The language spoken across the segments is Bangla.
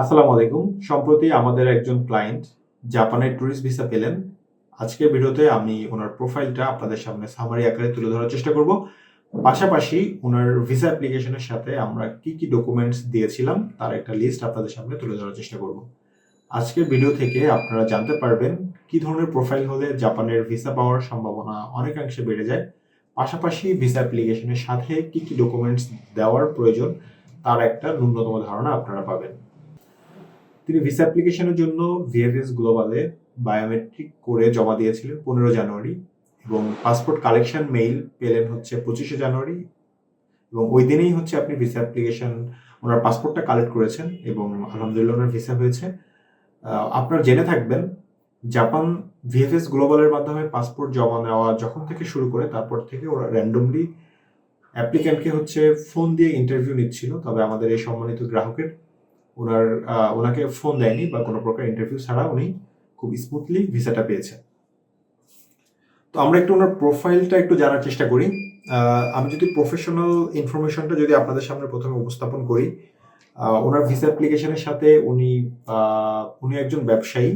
আসসালামু আলাইকুম। সম্প্রতি আমাদের একজন ক্লায়েন্ট জাপানের ট্যুরিস্ট ভিসা পেলেন। আজকের ভিডিওতে আমি উনার প্রোফাইলটা আপনাদের সামনে সামারি আকারে তুলে ধরার চেষ্টা করব। পাশাপাশি উনার ভিসা অ্যাপ্লিকেশনের সাথে আমরা কি ডকুমেন্টস দিয়েছিলাম তার একটা লিস্ট আপনাদের সামনে তুলে ধরার চেষ্টা করব। আজকের ভিডিও থেকে আপনারা জানতে পারবেন কি ধরনের প্রোফাইল হলে জাপানের ভিসা পাওয়ার সম্ভাবনা অনেকাংশে বেড়ে যায়। পাশাপাশি ভিসা অ্যাপ্লিকেশনের সাথে কি ডকুমেন্টস দেওয়ার প্রয়োজন তার একটা ন্যূনতম ধারণা আপনারা পাবেন। তিনি ভিসা অ্যাপ্লিকেশনের জন্য ভিএফএস গ্লোবালে বায়োমেট্রিক করে জমা দিয়েছিলেন 15 জানুয়ারি এবং পাসপোর্ট কালেকশন মেইল পেলেন হচ্ছে 25শে জানুয়ারি এবং ওই দিনেই হচ্ছে আপনি ভিসা অ্যাপ্লিকেশন ওনার পাসপোর্টটা কালেক্ট করেছেন এবং আলহামদুলিল্লাহ ওনার ভিসা হয়েছে। আপনারা জেনে থাকবেন জাপান ভিএফএস গ্লোবালের মাধ্যমে পাসপোর্ট জমা নেওয়া যখন থেকে শুরু করে তারপর থেকে ওরা র্যান্ডমলি অ্যাপ্লিক্যান্টকে হচ্ছে ফোন দিয়ে ইন্টারভিউ নিচ্ছিল, তবে আমাদের এই সম্মানিত গ্রাহকের ওনাকে ফোন দেয়নি বা কোনো প্রকার ইন্টারভিউ ছাড়া উনি খুব স্মুথলি ভিসাটা পেয়েছেন। তো আমরা একটু ওনার প্রোফাইলটা একটু জানার চেষ্টা করি। আমি যদি প্রফেশনাল ইনফরমেশনটা যদি আপনাদের সামনে প্রথমে উপস্থাপন করি, ওনার ভিসা অ্যাপ্লিকেশনের সাথে উনি একজন ব্যবসায়ী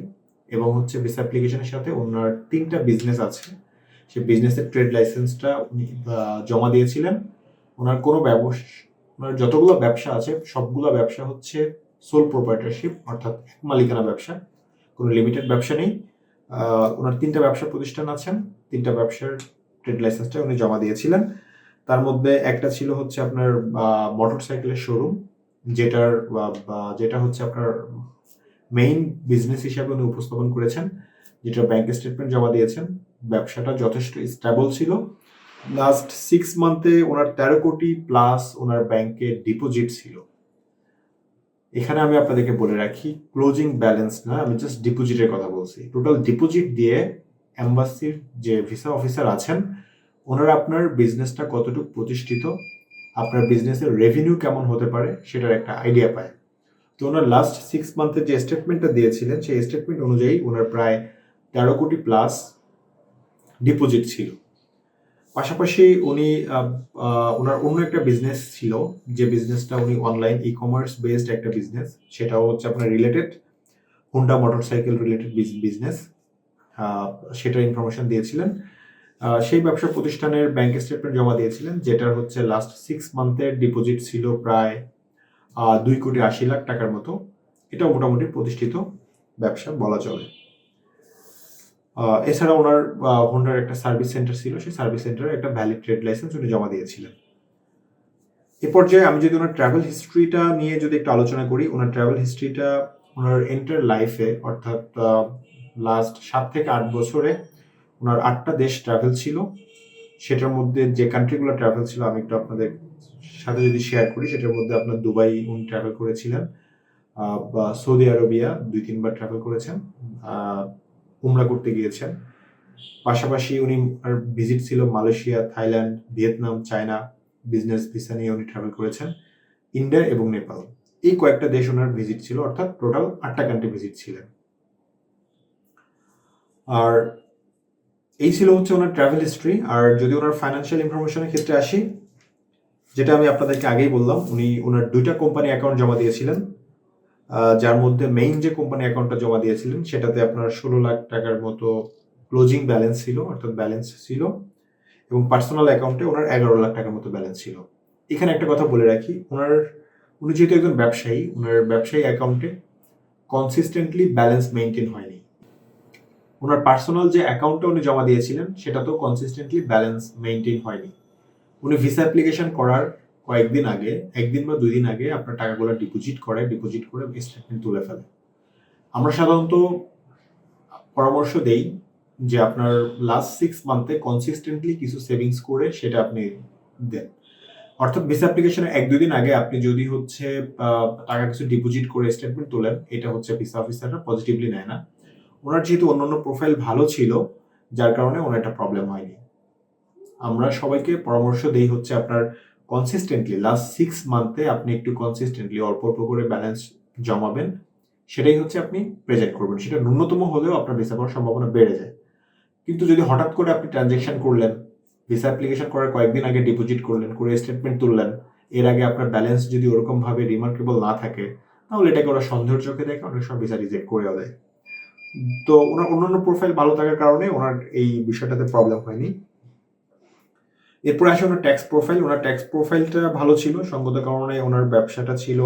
এবং হচ্ছে ভিসা অ্যাপ্লিকেশনের সাথে ওনার 3টা বিজনেস আছে। সেই বিজনেসের ট্রেড লাইসেন্সটা উনি জমা দিয়েছিলেন। ওনার ওনার যতগুলো ব্যবসা আছে সবগুলো ব্যবসা হচ্ছে সোল প্রোপ্রাইটারশিপ, অর্থাৎ এক মালিকানা ব্যবসা, কোনো লিমিটেড ব্যবসা নেই। ওনার 3টা ব্যবসা প্রতিষ্ঠান আছেন, 3টা ব্যবসার ট্রেড লাইসেন্সটা উনি জমা দিয়েছিলেন। তার মধ্যে একটা ছিল হচ্ছে আপনার মোটরসাইকেলের শোরুম, যেটা হচ্ছে আপনার মেইন বিজনেস হিসাবে উনি উপস্থাপন করেছেন, যেটা ব্যাংক স্টেটমেন্ট জমা দিয়েছেন। ব্যবসাটা যথেষ্ট স্টেবল ছিল। লাস্ট 6 মান্থে ওনার 13 কোটি প্লাস ওনার ব্যাংকে ডিপোজিট ছিল। এখানে আমি আপনাদেরকে বলে রাখি, ক্লোজিং ব্যালেন্স না, আমি জাস্ট ডিপোজিটের কথা বলছি। টোটাল ডিপোজিট দিয়ে এম্বাসির যে ভিসা অফিসার আছেন ওনারা আপনার বিজনেসটা কতটুকু প্রতিষ্ঠিত, আপনার বিজনেসের রেভিনিউ কেমন হতে পারে সেটার একটা আইডিয়া পায়। তো ওনার লাস্ট 6 মান্থের যে স্টেটমেন্টটা দিয়েছিলেন সেই স্টেটমেন্ট অনুযায়ী ওনার প্রায় 13 কোটি প্লাস ডিপোজিট ছিল। পাশাপাশি উনি ওনার অন্য একটা বিজনেস ছিল, যে বিজনেসটা উনি অনলাইন ই কমার্স বেসড একটা বিজনেস, সেটাও হচ্ছে আপনার related Honda motorcycle related business, সেটার ইনফরমেশন দিয়েছিলেন। সেই ব্যবসা প্রতিষ্ঠানের ব্যাংক স্টেটমেন্ট জমা দিয়েছিলেন, যেটার হচ্ছে লাস্ট 6 মান্থের ডিপোজিট ছিল প্রায় 2,80,00,000 টাকার মতো। এটাও মোটামুটি প্রতিষ্ঠিত ব্যবসা বলা চলে। এছাড়া ওনার হোন্ডার একটা সার্ভিস সেন্টার ছিল, সেই সার্ভিস সেন্টারে একটা ভ্যালিড ট্রেড লাইসেন্স উনি জমা দিয়েছিলেন। এ পর্যায়ে আমি যদি ওনার ট্রাভেল হিস্ট্রিটা নিয়ে যদি একটু আলোচনা করি, ওনার ট্রাভেল হিস্ট্রিটা ওনার এন্টার লাইফে অর্থাৎ লাস্ট 7 থেকে 8 বছরে ওনার 8টা দেশ ট্রাভেল ছিল। সেটার মধ্যে যে কান্ট্রিগুলো ট্রাভেল ছিল আমি একটু আপনাদের সাথে যদি শেয়ার করি, সেটার মধ্যে আপনার দুবাই উনি ট্রাভেল করেছিলেন, বা সৌদি আরবিয়া 2-3 বার ট্রাভেল করেছেন, উমরা করতে গিয়েছেন। পাশাপাশি উনি ভিজিট ছিল Malaysia, Thailand, Vietnam, China, business visa নিয়ে উনি ট্রাভেল করেছেন, ইন্ডিয়া এবং নেপাল। এই কয়েকটা দেশ ওনার ভিজিট ছিল, অর্থাৎ টোটাল 8টা কান্ট্রি ভিজিট ছিলেন। আর এই ছিল হচ্ছে ওনার ট্রাভেল হিস্ট্রি। আর যদি ওনার ফাইন্যান্সিয়াল ইনফরমেশনের ক্ষেত্রে আসি, যেটা আমি আপনাদেরকে আগেই বললাম, উনি ওনার 2টা কোম্পানি অ্যাকাউন্ট জমা দিয়েছিলেন, যার মধ্যে মেইন যে কোম্পানি অ্যাকাউন্টটা জমা দিয়েছিলেন সেটাতে আপনার 16 লাখ টাকার মতো ক্লোজিং ব্যালেন্স ছিল, অর্থাৎ ব্যালেন্স ছিল, এবং পার্সোনাল অ্যাকাউন্টে ওনার 11 লাখ টাকার মতো ব্যালেন্স ছিল। এখানে একটা কথা বলে রাখি, উনি যেহেতু একজন ব্যবসায়ী, ওনার ব্যবসায়ী অ্যাকাউন্টে কনসিস্টেন্টলি ব্যালেন্স মেনটেন হয়নি। ওনার পার্সোনাল যে অ্যাকাউন্টটা উনি জমা দিয়েছিলেন সেটাতেও কনসিস্টেন্টলি ব্যালেন্স মেনটেন হয়নি। উনি ভিসা অ্যাপ্লিকেশন করার কয়েকদিন আগে, 1 দিন বা 2 দিন আগে আপনার টাকাগুলো ডিপোজিট করে স্টেটমেন্ট তুলে ফেলে। আমরা সাধারণত পরামর্শ দেই যে আপনার লাস্ট 6 মান্থে কনসিস্টেন্টলি কিছু সেভিংস করে সেটা আপনি দেন। অর্থাৎ ভিসা অ্যাপ্লিকেশনের 1-2 দিন আগে আপনি যদি হচ্ছে টাকা কিছু ডিপোজিট করে স্টেটমেন্ট তোলেন, এটা হচ্ছে ভিসা অফিসাররা পজিটিভলি নেয় না। ওনার যেহেতু অন্যান্য প্রোফাইল ভালো ছিল, যার কারণে ওনার একটা প্রবলেম হয়নি। আমরা সবাইকে পরামর্শ দেই হচ্ছে আপনার কনসিস্টেন্টলি লাস্ট 6 মান্থে আপনি একটু কনসিস্টেন্টলি অল্প অল্প করে ব্যালেন্স জমাবেন, সেটাই হচ্ছে আপনি প্রেজেন্ট করবেন। সেটা ন্যূনতম হলেও আপনার ভিসা পাওয়ার সম্ভাবনা বেড়ে যায়। কিন্তু যদি হঠাৎ করে আপনি ট্রানজ্যাকশন করলেন, ভিসা অ্যাপ্লিকেশন করার কয়েকদিন আগে ডিপোজিট করলেন, করে স্টেটমেন্ট তুললেন, এর আগে আপনার ব্যালেন্স যদি ওরকমভাবে রিমার্কেবল না থাকে, তাহলে এটাকে ওরা সন্দেহের চোখে দেখে অনেক সময় ভিসা রিজেক্ট করেও দেয়। তো ওনার অন্যান্য প্রোফাইল ভালো থাকার কারণে ওনার এই বিষয়টাতে প্রবলেম হয়নি। এরপরে আসে ওনার ট্যাক্স প্রোফাইল। ওনার ট্যাক্স প্রোফাইলটা ভালো ছিল সঙ্গত কারণে ওনার ব্যবসাটা ছিল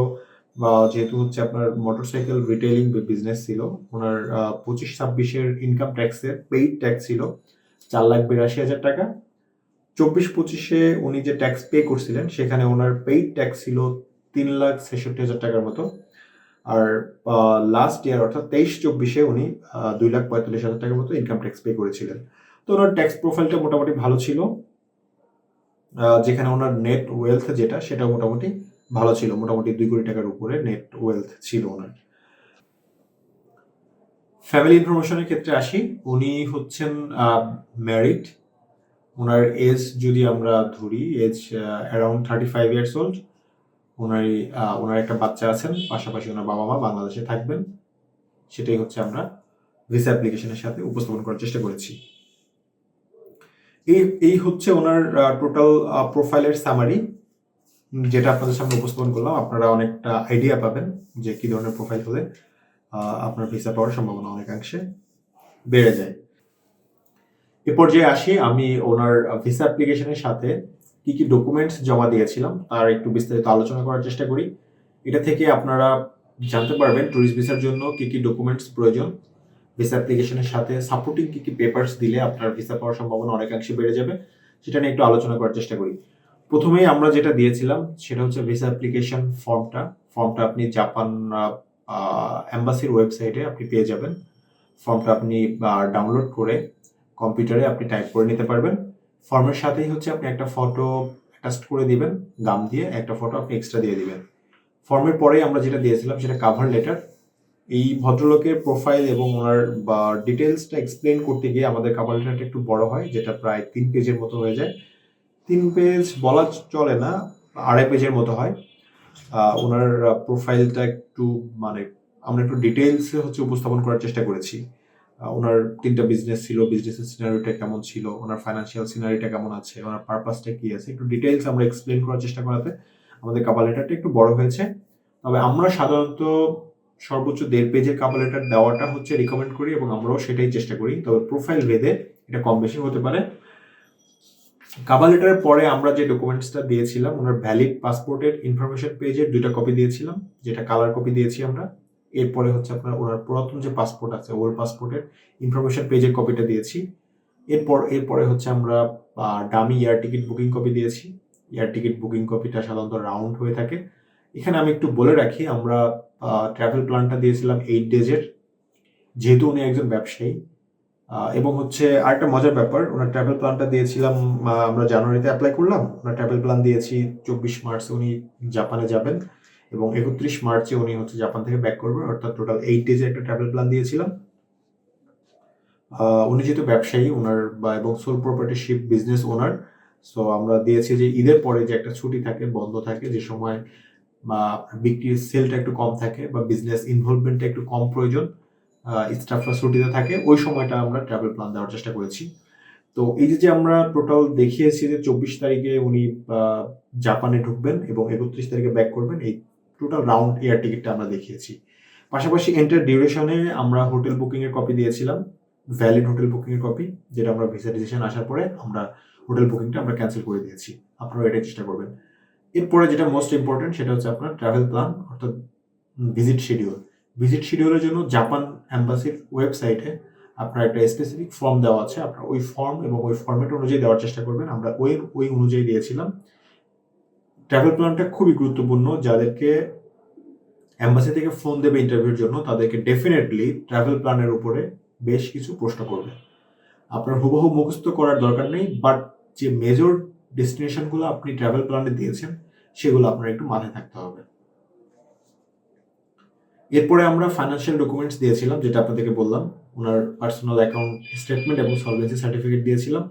বা যেহেতু হচ্ছে আপনার মোটরসাইকেল রিটেইলিং বিজনেস ছিল, ওনার 25-26-এর ইনকাম ট্যাক্সের পেইড ট্যাক্স ছিল 4,82,000 টাকা। 24-25-এ উনি যে ট্যাক্স পে করছিলেন সেখানে ওনার পেইড ট্যাক্স ছিল 3,66,000 টাকার মতো। আর লাস্ট ইয়ার অর্থাৎ 23-24-এ উনি 2,45,000 টাকার মতো ইনকাম ট্যাক্স পে করেছিলেন। তো ওনার ট্যাক্স প্রোফাইলটা মোটামুটি ভালো ছিল, যেখানে ওনার নেট ওয়েলথ যেটা সেটা মোটামুটি ভালো ছিল, মোটামুটি 2 কোটি টাকার উপরে নেট ওয়েলথ ছিল ওনার। ফ্যামিলি ইনফরমেশনের ক্ষেত্রে আসি। উনি হচ্ছেন ম্যারিড। ওনার এজ যদি আমরা ধরি, এজ অ্যারাউন্ড 35 ইয়ার্স ওল্ড। ওনার একটা বাচ্চা আছেন, পাশাপাশি ওনার বাবা মা বাংলাদেশে থাকবেন। সেটাই হচ্ছে আমরা ভিসা অ্যাপ্লিকেশনের সাথে উপস্থাপন করার চেষ্টা করেছি। এই হচ্ছে ওনার টোটাল প্রোফাইলের সামারি, যেটা আপনাদের সামনে উপস্থাপন করলাম। আপনারা অনেকটা আইডিয়া পাবেন যে কি ধরনের প্রোফাইল হলে আপনার ভিসা পাওয়ার সম্ভাবনা অনেকাংশে বেড়ে যায়। এ পর্যায়ে আসি, আমি ওনার ভিসা অ্যাপ্লিকেশনের সাথে কি কি ডকুমেন্টস জমা দিয়েছিলাম তার একটু বিস্তারিত আলোচনা করার চেষ্টা করি। এটা থেকে আপনারা জানতে পারবেন ট্যুরিস্ট ভিসার জন্য কি কি ডকুমেন্টস প্রয়োজন, ভিসা অ্যাপ্লিকেশনের সাথে সাপোর্টিং কি কি পেপারস দিলে আপনার ভিসা পাওয়ার সম্ভাবনা অনেকাংশে বেড়ে যাবে, সেটা নিয়ে একটু আলোচনা করার চেষ্টা করি। প্রথমেই আমরা যেটা দিয়েছিলাম সেটা হচ্ছে ভিসা অ্যাপ্লিকেশন ফর্মটা আপনি জাপান এম্বাসির ওয়েবসাইটে আপনি পেয়ে যাবেন। ফর্মটা আপনি ডাউনলোড করে কম্পিউটারে আপনি টাইপ করে নিতে পারবেন। ফর্মের সাথেই হচ্ছে আপনি একটা ফটো অ্যাটাচ করে দিবেন, গাম দিয়ে একটা ফটো আপনি এক্সট্রা দিয়ে দিবেন। ফর্মের পরেই আমরা যেটা দিয়েছিলাম সেটা কাভার লেটার। এই ভদ্রলোকের প্রোফাইল এবং ওনার ডিটেলসটা এক্সপ্লেন করতে গিয়ে আমাদের কাভার লেটারটা একটু বড় হয়, যেটা প্রায় 3 পেজের মতো হয়ে যায়। 3 পেজ বলা চলে না, 2.5 পেজের মতো হয়। ওনার প্রোফাইলটা একটু আমরা একটু ডিটেলসে হচ্ছে উপস্থাপন করার চেষ্টা করেছি। ওনার 3টা বিজনেস ছিল, বিজনেসের সিনারিটা কেমন ছিল, ওনার ফাইন্যান্সিয়াল সিনারিটা কেমন আছে, ওনার পারপাসটা কি আছে, একটু ডিটেলস আমরা এক্সপ্লেন করার চেষ্টা করাতে আমাদের কাভার লেটারটা একটু বড় হয়েছে। তবে আমরা সাধারণত সর্বোচ্চ 1.5 পেজের কাভার লেটার দেওয়াটা হচ্ছে রিকমেন্ড করি এবং আমরাও সেটাই চেষ্টা করি। তবে প্রোফাইল ভেদে এটা কম বেশি হতে পারে। কাভার লেটারের পরে আমরা যে ডকুমেন্টসটা দিয়েছিলাম, ওনার ভ্যালিড পাসপোর্টের ইনফরমেশন পেজের 2টা কপি দিয়েছিলাম, যেটা কালার কপি দিয়েছি আমরা। এরপরে হচ্ছে আপনার ওনার পুরাতন যে পাসপোর্ট আছে, ওল্ড পাসপোর্টের ইনফরমেশন পেজের কপিটা দিয়েছি। এরপরে হচ্ছে আমরা dummy air ticket booking copy দিয়েছি। এয়ার টিকিট বুকিং কপিটা সাধারণত রাউন্ড হয়ে থাকে। এখানে আমি একটু বলে রাখি, আমরা ট্রাভেল প্ল্যানটা দিয়েছিলাম 8 ডেজের, যেহেতু উনি একজন ব্যবসায়ী। এবং হচ্ছে আরেকটা মজার ব্যাপার, ওনার ট্রাভেল প্ল্যানটা দিয়েছিলাম, আমরা জানুয়ারিতে অ্যাপ্লাই করলাম। ওনার ট্রাভেল প্ল্যান দিয়েছি 24 মার্চে উনি জাপানে যাবেন এবং 31 মার্চে উনি হচ্ছে জাপান থেকে ব্যাক করবেন, অর্থাৎ টোটাল 8 ডেজের একটা ট্রাভেল প্ল্যান দিয়েছিলাম। উনি যেহেতু ব্যবসায়ী ওনার এবং সোল প্রপার্টিশিপ বিজনেস ওনার, সো আমরা দিয়েছি যে ঈদের পরে যে একটা ছুটি থাকে, বন্ধ থাকে, যে সময় বিক্রির সেলটা একটু কম থাকে বা বিজনেস ইনভলভমেন্টটা একটু কম প্রয়োজন, স্টাফরা ছুটিতে থাকে, ওই সময়টা আমরা ট্রাভেল প্ল্যান দেওয়ার চেষ্টা করেছি। তো এই যে আমরা টোটাল দেখিয়েছি যে 24 তারিখে উনি জাপানে ঢুকবেন এবং 31 তারিখে ব্যাক করবেন, এই টোটাল রাউন্ড এয়ার টিকিটটা আমরা দেখিয়েছি। পাশাপাশি এন্টার ডিউরেশনে আমরা হোটেল বুকিংয়ের কপি দিয়েছিলাম, ভ্যালিড হোটেল বুকিংয়ের কপি, যেটা আমরা ভিসা ডিসিশন আসার পরে আমরা হোটেল বুকিংটা আমরা ক্যান্সেল করে দিয়েছি। আপনারা এটাই চেষ্টা করবেন। এরপরে যেটা মোস্ট ইম্পর্টেন্ট সেটা হচ্ছে আপনার ট্রাভেল প্ল্যান, অর্থাৎ ভিজিট শিডিউল। ভিজিট শিডিউলের জন্য জাপান এম্বাসির ওয়েবসাইটে আপনার একটা স্পেসিফিক ফর্ম দেওয়া আছে, আপনার ওই ফর্ম এবং ওই ফর্মেট অনুযায়ী দেওয়ার চেষ্টা করবেন। আমরা ওই অনুযায়ী দিয়েছিলাম। ট্রাভেল প্ল্যানটা খুবই গুরুত্বপূর্ণ, যাদেরকে এম্বাসি থেকে ফোন দেবে ইন্টারভিউর জন্য তাদেরকে ডেফিনেটলি ট্রাভেল প্ল্যানের উপরে বেশ কিছু প্রশ্ন করবে। আপনার হুবহু মুখস্থ করার দরকার নেই, বাট যে মেজর ডেস্টিনেশনগুলো আপনি ট্রাভেল প্ল্যানে দিয়েছেন সেগুলো আপনার একটু মাথায় থাকতে হবে। এরপরে আমরা ফাইন্যান্সিয়াল ডকুমেন্টস দিয়েছিলাম, যেটা আপনাদেরকে বললাম। ওনার পার্সোনাল অ্যাকাউন্ট স্টেটমেন্ট এবং সলভেন্সি সার্টিফিকেট দিয়েছিলাম,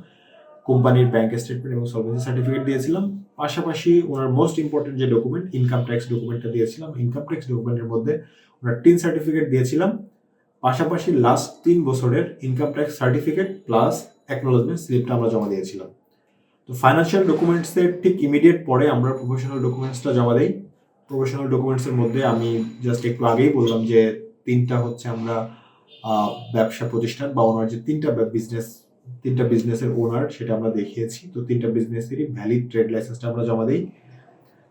কোম্পানির ব্যাংক স্টেটমেন্ট এবং সলভেন্সি সার্টিফিকেট দিয়েছিলাম। পাশাপাশি ওনার মোস্ট ইম্পর্টেন্ট যে ডকুমেন্ট, ইনকাম ট্যাক্স ডকুমেন্টটা দিয়েছিলাম। ইনকাম ট্যাক্স ডকুমেন্টের মধ্যে ওনার টিন সার্টিফিকেট দিয়েছিলাম, পাশাপাশি লাস্ট 3 বছরের income tax certificate plus acknowledgement স্লিপটা আমরা জমা দিয়েছিলাম। তো ফাইন্যান্সিয়াল ডকুমেন্টসের ঠিক ইমিডিয়েট পরে আমরা প্রফেশনাল ডকুমেন্টসটা জমা দিই। প্রফেশনাল ডকুমেন্টসের মধ্যে আমি জাস্ট একটু আগেই বললাম যে ৩টা হচ্ছে আমরা ব্যবসা প্রতিষ্ঠান বা ওনার যে ৩টা বিজনেসের ওনার সেটা আমরা দেখিয়েছি। তো ৩টা বিজনেসেরই ভ্যালিড ট্রেড লাইসেন্সটা আমরা জমা দেই।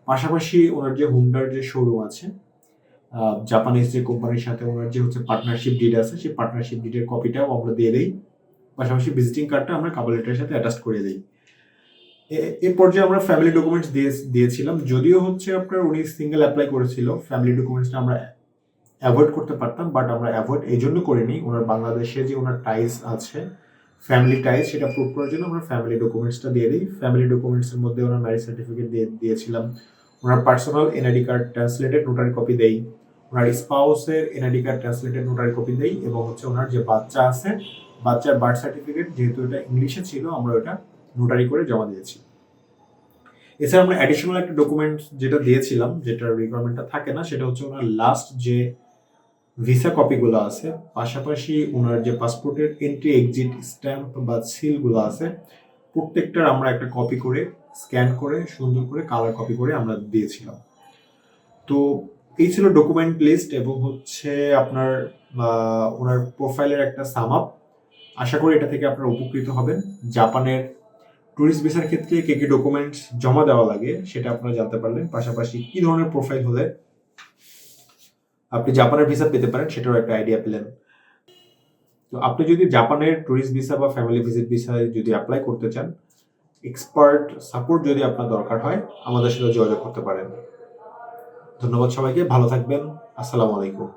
পাশাপাশি ওনার যে হুন্ডার যে শোরুম আছে, জাপানিজ যে কোম্পানির সাথে ওনার যে হচ্ছে পার্টনারশিপ ডিড আছে, সেই পার্টনারশিপ ডিডের কপিটাও আমরা দিয়ে দেই। পাশাপাশি ভিজিটিং কার্ডটা আমরা কভার লেটারের সাথে অ্যাটাচ করে দেই। এর পর্যায়ে আমরা ফ্যামিলি ডকুমেন্টস দিয়েছিলাম। যদিও হচ্ছে আপনার উনি সিঙ্গেল অ্যাপ্লাই করেছিল, ফ্যামিলি ডকুমেন্টসটা আমরা অ্যাভয়েড করতে পারতাম, বাট আমরা অ্যাভয়েড এই জন্য করিনি, ওনার বাংলাদেশে যে ওনার টাইস আছে, ফ্যামিলি টাইস, সেটা প্রুভ করার জন্য আমরা ফ্যামিলি ডকুমেন্টসটা দিয়ে দিই। ফ্যামিলি ডকুমেন্টসের মধ্যে ওনার ম্যারেজ সার্টিফিকেট দিয়েছিলাম, ওনার personal NID card translated notary copy দেই, ওনার স্পাউসের NID card translated notary copy দেই, এবং হচ্ছে ওনার যে বাচ্চা আছে, বাচ্চার বার্থ সার্টিফিকেট, যেহেতু এটা ইংলিশে ছিল, আমরা ওটা নোটারি করে জমা দিয়েছি। এছাড়া আমরা অ্যাডিশনাল একটা ডকুমেন্ট যেটা দিয়েছিলাম, যেটার রিকোয়ারমেন্টটা থাকে না, সেটা হচ্ছে ওনার লাস্ট যে ভিসা কপিগুলো আছে, পাশাপাশি ওনার যে পাসপোর্টের এন্ট্রি এক্সিট স্ট্যাম্প বা সিলগুলো আছে, প্রত্যেকটার আমরা একটা কপি করে স্ক্যান করে সুন্দর করে কালার কপি করে আমরা দিয়েছিলাম। তো এই ছিল ডকুমেন্ট লিস্ট এবং হচ্ছে আপনার ওনার প্রোফাইলের একটা সাম আপ। আশা করি এটা থেকে আপনারা উপকৃত হবেন। জাপানের ট্যুরিস্ট ভিসার ক্ষেত্রে কি ডকুমেন্টস জমা দেওয়া লাগে সেটা আপনারা জানতে পারলেন, পাশাপাশি কি ধরনের প্রোফাইল হলে আপনি জাপানের ভিসা পেতে পারেন সেটারও একটা আইডিয়া পেলেন। তো আপনি যদি জাপানের ট্যুরিস্ট ভিসা বা ফ্যামিলি ভিজিট ভিসায় যদি অ্যাপ্লাই করতে চান, এক্সপার্ট সাপোর্ট যদি আপনার দরকার হয়, আমাদের সাথে যোগাযোগ করতে পারেন। ধন্যবাদ সবাইকে, ভালো থাকবেন। আসসালামু আলাইকুম।